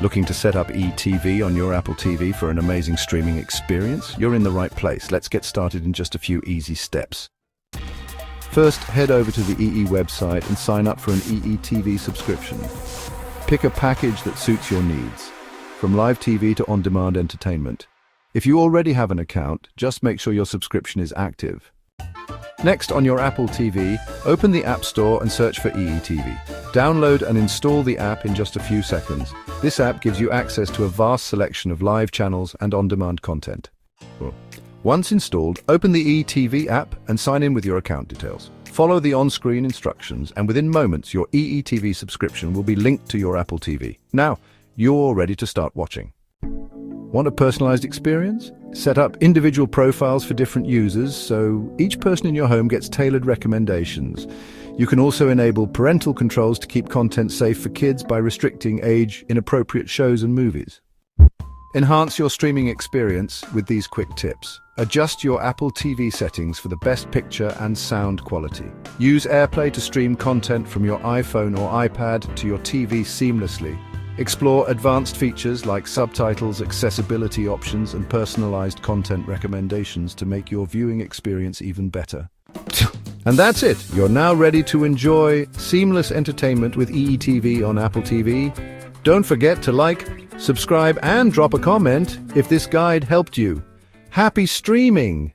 Looking to set up eTV on your Apple TV for an amazing streaming experience? You're in the right place. Let's get started in just a few easy steps. First, head over to the EE website and sign up for an EE TV subscription. Pick a package that suits your needs, from live TV to on-demand entertainment. If you already have an account, just make sure your subscription is active. Next, on your Apple TV, open the App Store and search for EE TV. Download and install the app in just a few seconds. This app gives you access to a vast selection of live channels and on-demand content. Once installed, open the eTV app and sign in with your account details. Follow the on-screen instructions, and within moments, your EE TV subscription will be linked to your Apple TV. Now, you're ready to start watching. Want a personalized experience? Set up individual profiles for different users, so each person in your home gets tailored recommendations. You can also enable parental controls to keep content safe for kids by restricting age-inappropriate shows and movies. Enhance your streaming experience with these quick tips. Adjust your Apple TV settings for the best picture and sound quality. Use AirPlay to stream content from your iPhone or iPad to your TV seamlessly. Explore advanced features like subtitles, accessibility options, and personalized content recommendations to make your viewing experience even better. And that's it. You're now ready to enjoy seamless entertainment with EE on Apple TV. Don't forget to like, subscribe, and drop a comment if this guide helped you. Happy streaming!